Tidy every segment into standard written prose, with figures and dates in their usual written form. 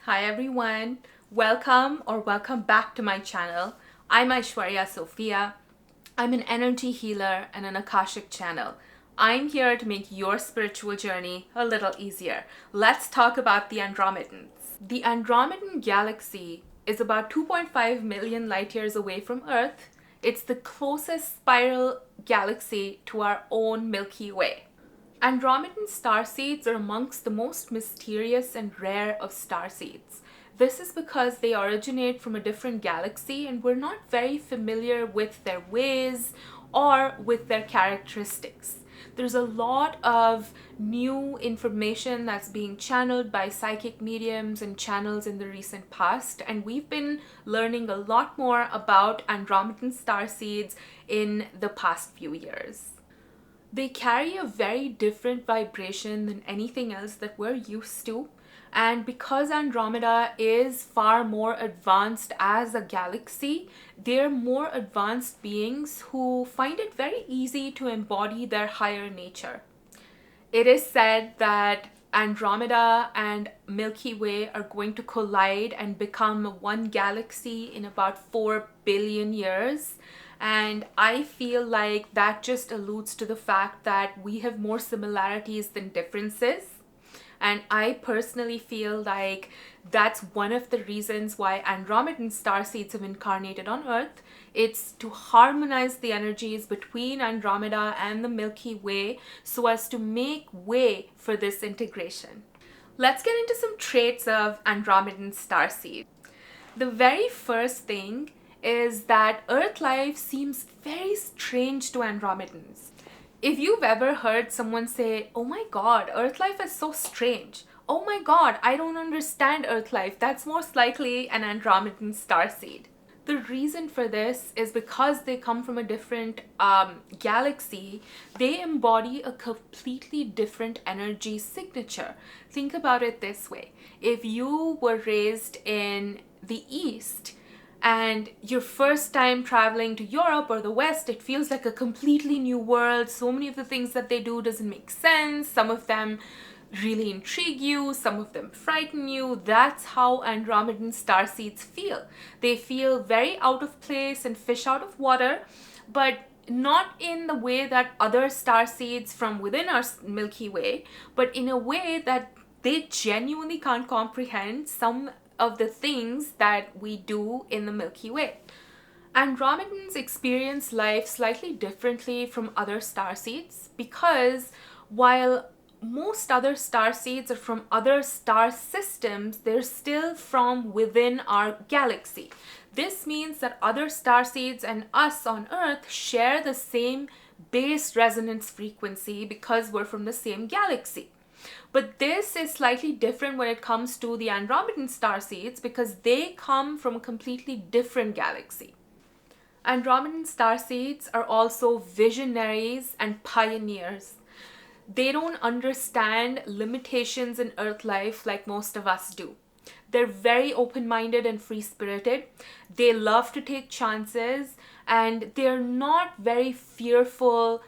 Hi everyone, welcome back to my channel. I'm Aishwarya Sophia. I'm an energy healer and an Akashic channel. I'm here to make your spiritual journey a little easier. Let's talk about the Andromedans. The Andromedan galaxy is about 2.5 million light years away from Earth. It's the closest spiral galaxy to our own Milky Way. Andromedan starseeds are amongst the most mysterious and rare of starseeds. This is because they originate from a different galaxy and we're not very familiar with their ways or with their characteristics. There's a lot of new information that's being channeled by psychic mediums and channels in the recent past, and we've been learning a lot more about Andromedan starseeds in the past few years. They carry a very different vibration than anything else that we're used to. And because Andromeda is far more advanced as a galaxy, they're more advanced beings who find it very easy to embody their higher nature. It is said that Andromeda and Milky Way are going to collide and become one galaxy in about 4 billion years. And I feel like that just alludes to the fact that we have more similarities than differences. And I personally feel like that's one of the reasons why Andromedan starseeds have incarnated on Earth. It's to harmonize the energies between Andromeda and the Milky Way so as to make way for this integration. Let's get into some traits of Andromedan starseed. The very first thing is that Earth life seems very strange to Andromedans. If you've ever heard someone say, "Oh my god, Earth life is so strange. Oh my god, I don't understand Earth life," that's most likely an Andromedan starseed. The reason for this is because they come from a different galaxy, they embody a completely different energy signature. Think about it this way. If you were raised in the East, and your first time traveling to Europe or the West, it feels like a completely new world. So many of the things that they do doesn't make sense. Some of them really intrigue you, some of them frighten you. That's how Andromedan starseeds feel. They feel very out of place and fish out of water, but not in the way that other starseeds from within our Milky Way, but in a way that they genuinely can't comprehend some of the things that we do in the Milky Way. Andromedans experience life slightly differently from other starseeds because while most other starseeds are from other star systems, they're still from within our galaxy. This means that other starseeds and us on Earth share the same base resonance frequency because we're from the same galaxy. But this is slightly different when it comes to the Andromedan starseeds because they come from a completely different galaxy. Andromedan starseeds are also visionaries and pioneers. They don't understand limitations in Earth life like most of us do. They're very open-minded and free-spirited. They love to take chances and they're not very fearful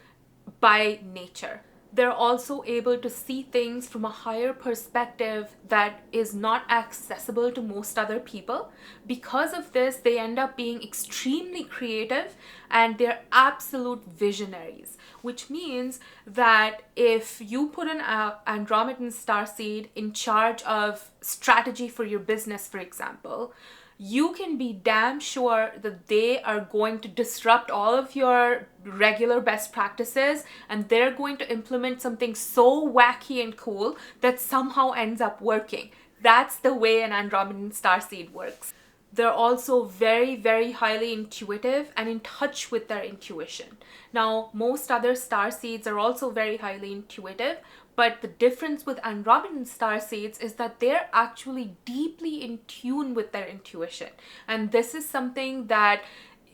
by nature. They're also able to see things from a higher perspective that is not accessible to most other people. Because of this, they end up being extremely creative and they're absolute visionaries, which means that if you put an Andromedan starseed in charge of strategy for your business, for example, you can be damn sure that they are going to disrupt all of your regular best practices and they're going to implement something so wacky and cool that somehow ends up working. That's the way an Andromedan starseed works. They're also very, very highly intuitive and in touch with their intuition. Now, most other starseeds are also very highly intuitive, but the difference with Andromedan starseeds is that they're actually deeply in tune with their intuition. And this is something that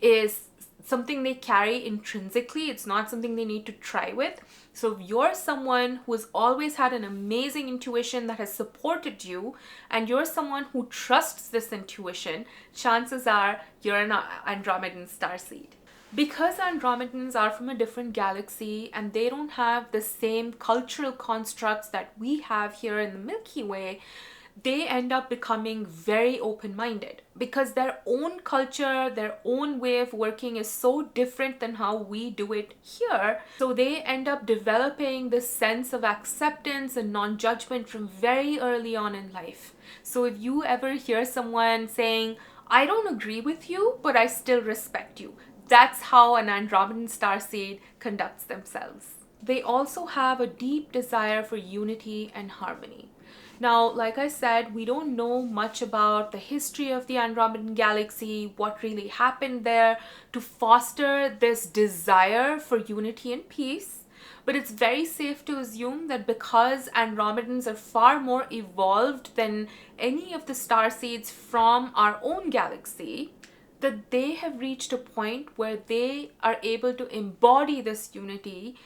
is something they carry intrinsically. It's not something they need to try with. So if you're someone who has always had an amazing intuition that has supported you, and you're someone who trusts this intuition, chances are you're an Andromedan starseed. Because Andromedans are from a different galaxy and they don't have the same cultural constructs that we have here in the Milky Way, they end up becoming very open-minded because their own culture, their own way of working is so different than how we do it here. So they end up developing this sense of acceptance and non-judgment from very early on in life. So if you ever hear someone saying, I don't agree with you, but I still respect you, that's how an Andromedan starseed conducts themselves. They also have a deep desire for unity and harmony. Now, like I said, we don't know much about the history of the Andromedan galaxy, what really happened there to foster this desire for unity and peace. But it's very safe to assume that because Andromedans are far more evolved than any of the starseeds from our own galaxy, that they have reached a point where they are able to embody this unity,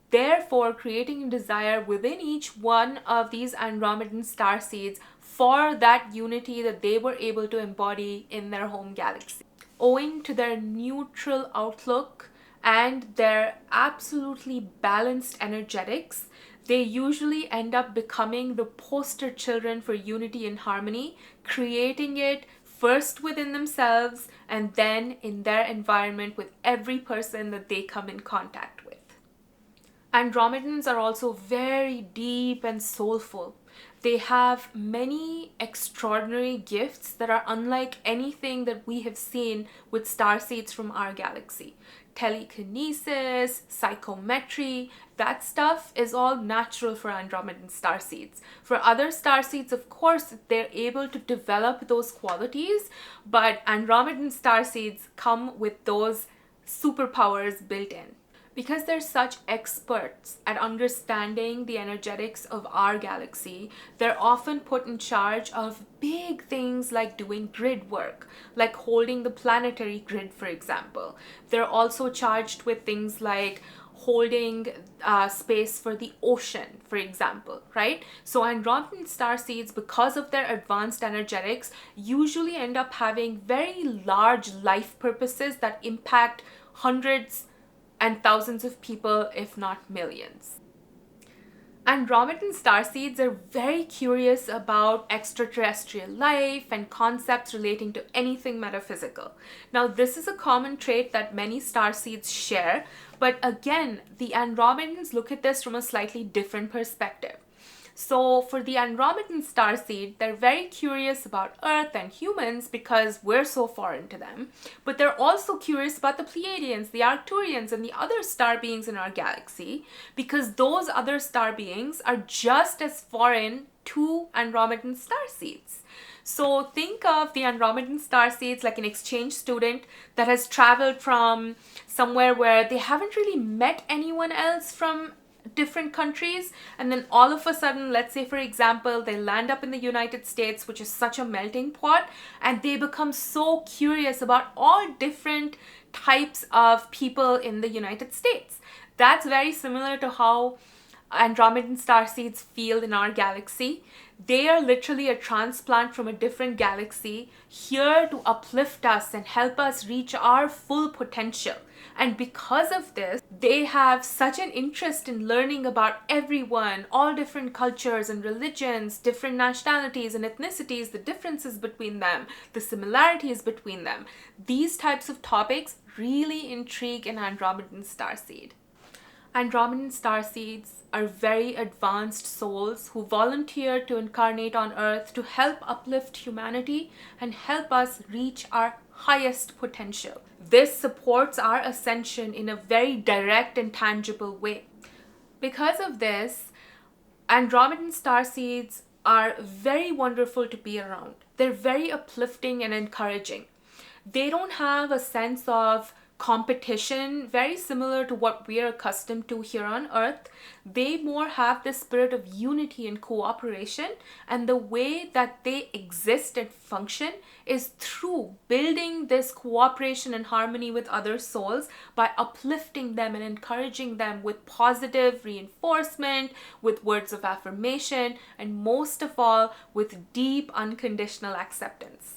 therefore creating a desire within each one of these Andromedan starseeds for that unity that they were able to embody in their home galaxy. Owing to their neutral outlook and their absolutely balanced energetics, they usually end up becoming the poster children for unity and harmony, creating it first within themselves and then in their environment with every person that they come in contact with. Andromedans are also very deep and soulful. They have many extraordinary gifts that are unlike anything that we have seen with starseeds from our galaxy. Telekinesis, psychometry, that stuff is all natural for Andromedan starseeds. For other starseeds, of course, they're able to develop those qualities, but Andromedan starseeds come with those superpowers built in. Because they're such experts at understanding the energetics of our galaxy, they're often put in charge of big things like doing grid work, like holding the planetary grid, for example. They're also charged with things like holding space for the ocean, for example, right? So Andromedan starseeds, because of their advanced energetics, usually end up having very large life purposes that impact hundreds and thousands of people, if not millions. Andromedan starseeds are very curious about extraterrestrial life and concepts relating to anything metaphysical. Now, this is a common trait that many starseeds share, but again, the Andromedans look at this from a slightly different perspective. So for the Andromedan starseed, they're very curious about Earth and humans because we're so foreign to them. But they're also curious about the Pleiadians, the Arcturians, and the other star beings in our galaxy because those other star beings are just as foreign to Andromedan starseeds. So think of the Andromedan starseeds like an exchange student that has traveled from somewhere where they haven't really met anyone else from different countries, and then all of a sudden, let's say for example, they land up in the United States, which is such a melting pot, and they become so curious about all different types of people in the United States. That's very similar to how Andromedan starseeds feel in our galaxy. They are literally a transplant from a different galaxy, here to uplift us and help us reach our full potential. And because of this, they have such an interest in learning about everyone, all different cultures and religions, different nationalities and ethnicities, the differences between them, the similarities between them. These types of topics really intrigue an Andromedan starseed. Andromedan starseeds are very advanced souls who volunteer to incarnate on Earth to help uplift humanity and help us reach our highest potential. This supports our ascension in a very direct and tangible way. Because of this, Andromedan starseeds are very wonderful to be around. They're very uplifting and encouraging. They don't have a sense of competition, very similar to what we are accustomed to here on Earth. They more have this spirit of unity and cooperation, and the way that they exist and function is through building this cooperation and harmony with other souls by uplifting them and encouraging them with positive reinforcement, with words of affirmation, and most of all, with deep unconditional acceptance.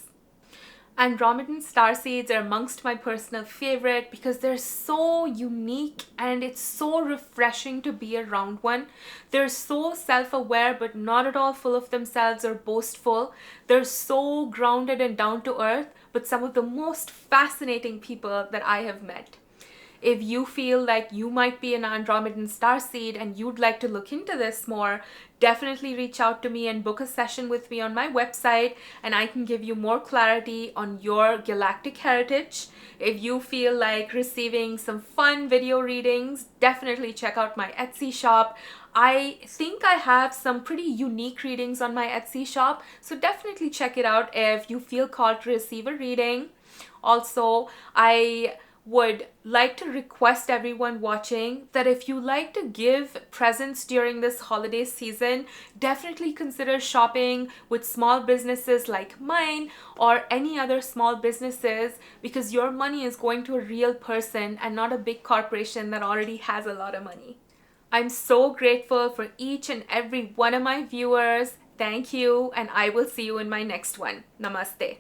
Andromedan Starseeds are amongst my personal favorite because they're so unique and it's so refreshing to be around one. They're so self-aware but not at all full of themselves or boastful. They're so grounded and down to earth, but some of the most fascinating people that I have met. If you feel like you might be an Andromedan Starseed and you'd like to look into this more, definitely reach out to me and book a session with me on my website, and I can give you more clarity on your galactic heritage. If you feel like receiving some fun video readings, definitely check out my Etsy shop. I think I have some pretty unique readings on my Etsy shop, so definitely check it out if you feel called to receive a reading. Also, I would like to request everyone watching that if you like to give presents during this holiday season, definitely consider shopping with small businesses like mine or any other small businesses, because your money is going to a real person and not a big corporation that already has a lot of money. I'm so grateful for each and every one of my viewers. Thank you, and I will see you in my next one. Namaste.